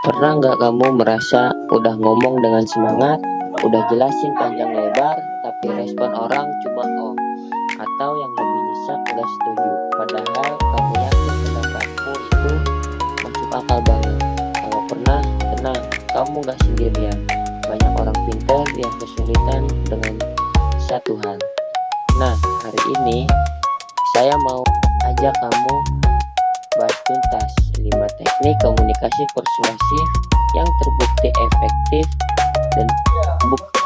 Pernah nggak kamu merasa udah ngomong dengan semangat, udah jelasin panjang lebar, tapi respon orang cuma oh, atau yang lebih nyesek nggak setuju, padahal kamu yakin pendapatmu itu masuk akal banget. Kalau pernah, tenang, kamu nggak sendirian. Banyak orang pintar yang kesulitan dengan satu hal. Nah, hari ini saya mau ajak kamu bahas tuntas 5 teknik komunikasi persuasif yang terbukti efektif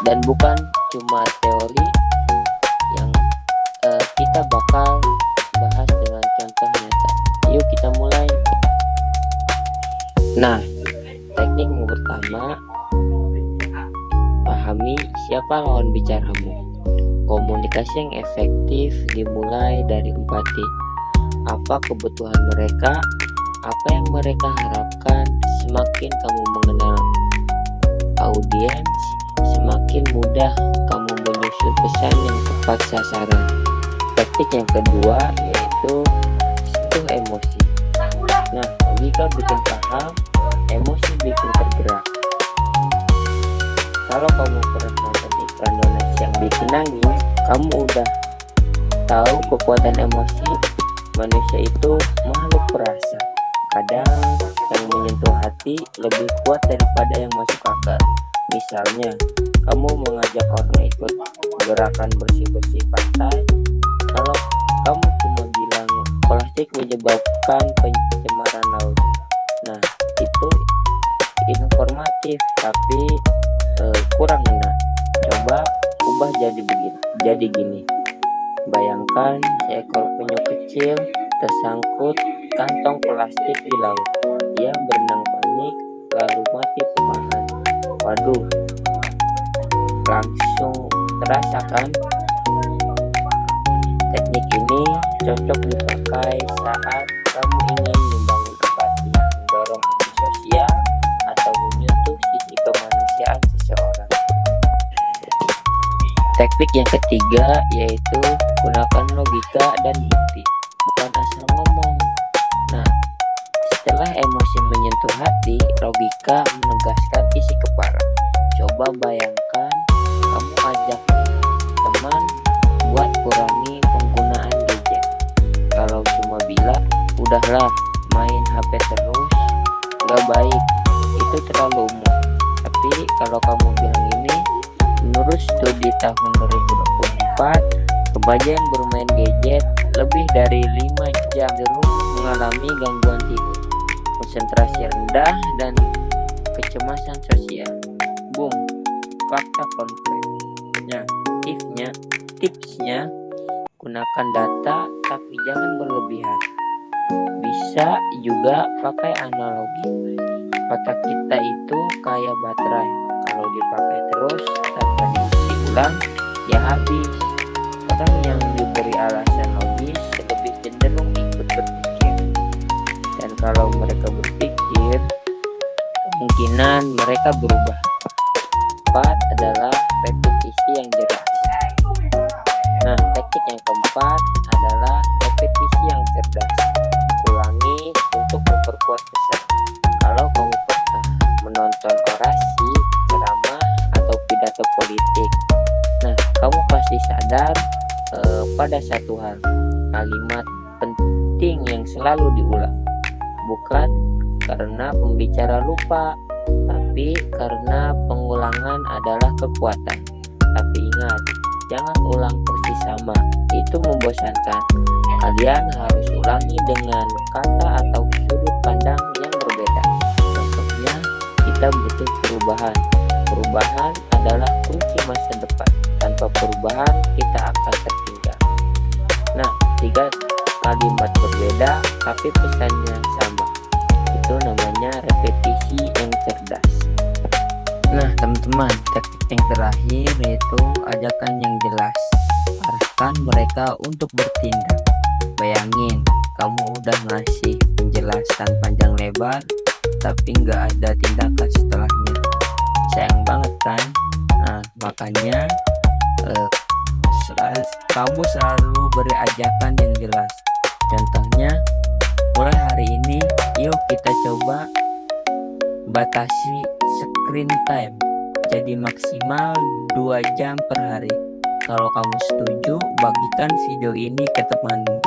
dan bukan cuma teori yang kita bakal bahas dengan contoh nyata. Yuk kita mulai. Nah, teknik yang pertama, pahami siapa lawan bicaramu. Komunikasi yang efektif dimulai dari empati. Apa kebutuhan mereka, apa yang mereka harapkan. Semakin kamu mengenal audiens, semakin mudah kamu menyusun pesan yang tepat sasaran. Teknik yang kedua yaitu sentuh emosi. Nah, logika bikin paham, emosi bikin tergerak. Kalau kamu pernah nonton iklan donat yang bikin nangis, kamu udah tahu kekuatan emosi. Manusia itu makhluk perasa. Kadang yang menyentuh hati lebih kuat daripada yang masuk akal. Misalnya, kamu mengajak orang ikut gerakan bersih-bersih pantai. Kalau kamu cuma bilang plastik menyebabkan pencemaran laut, nah itu informatif tapi kurang ngena. Coba ubah jadi gini. Bayangkan seekor penyu kecil tersangkut kantong plastik di laut. Ia berenang panik lalu mati perlahan. Waduh, langsung terasa kan? Teknik ini cocok dipakai saat kamu ingin membangun empati, mendorong aksi sosial, atau menyentuh sisi kemanusiaan seseorang. Teknik yang ketiga yaitu gunakan logika dan bukti, bukan asal ngomong. Nah, setelah emosi menyentuh hati, logika menegaskan isi kepala. Coba bayangkan kamu ajak teman buat kurangi penggunaan gadget. Kalau cuma bilang, udahlah main HP terus, gak baik, itu terlalu umum. Tapi kalau kamu bilang ini, menurut studi tahun 2024, remaja yang bermain gadget lebih dari 5 jam cenderung mengalami gangguan tidur, konsentrasi rendah, dan kecemasan sosial. Boom, fakta konkret. Nah, tipsnya, gunakan data tapi jangan berlebihan. Bisa juga pakai analogi. Otak kita itu kayak baterai. Kalau dipakai terus tanpa diisi ulang, ya habis. Orang yang diberi alasan logis lebih cenderung ikut berpikir. Dan kalau mereka berpikir, kemungkinan mereka berubah. Empat adalah repetisi yang jelas. Nah, teknik yang keempat adalah repetisi yang cerdas. Ulangi untuk memperkuat pesan. Kalau kamu pernah menonton orasi, ceramah, atau pidato politik, nah kamu pasti sadar pada satu hal, kalimat penting yang selalu diulang, bukan karena pembicara lupa, tapi karena pengulangan adalah kekuatan. Tapi ingat, jangan ulang persis sama, itu membosankan. Kalian harus ulangi dengan kata atau sudut pandang yang berbeda. Contohnya, kita butuh perubahan. Perubahan adalah kunci masa depan. Tanpa perubahan, kita akan tertinggal. Nah, 3 kalimat berbeda tapi pesannya sama. Itu namanya repetisi yang cerdas. Nah, teman-teman, teknik yang terakhir yaitu ajakan yang jelas. Arahkan mereka untuk bertindak. Bayangin, kamu udah ngasih penjelasan panjang lebar, tapi nggak ada tindakan setelahnya. Sayang banget kan? Nah, makanya kamu selalu beri ajakan yang jelas. Contohnya, mulai hari ini, yuk kita coba Batasi screen time, jadi maksimal 2 jam per hari. Kalau kamu setuju, bagikan video ini ke temanmu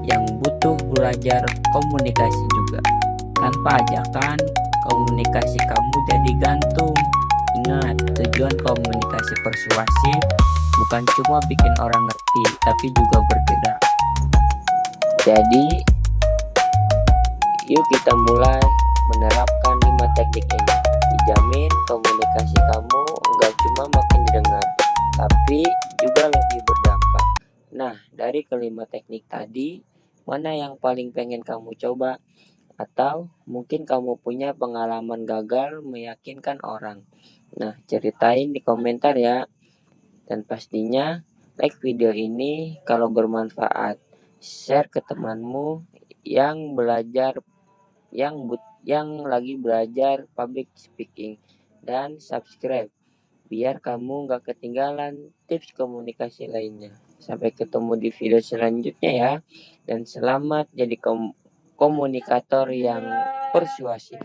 yang butuh belajar komunikasi juga. Tanpa ajakan, komunikasi kamu jadi gantung. Ingat, tujuan komunikasi persuasif bukan cuma bikin orang ngerti, tapi juga bergerak. Jadi, yuk kita mulai menerapkan 5 teknik ini. Dijamin komunikasi kamu enggak cuma makin didengar, tapi juga lebih berdampak. Nah, dari kelima teknik tadi, mana yang paling pengen kamu coba? Atau mungkin kamu punya pengalaman gagal meyakinkan orang? Nah, ceritain di komentar ya. Dan pastinya like video ini kalau bermanfaat. Share ke temanmu yang belajar yang lagi belajar public speaking, dan subscribe biar kamu gak ketinggalan tips komunikasi lainnya. Sampai ketemu di video selanjutnya ya, dan selamat jadi komunikator yang persuasif.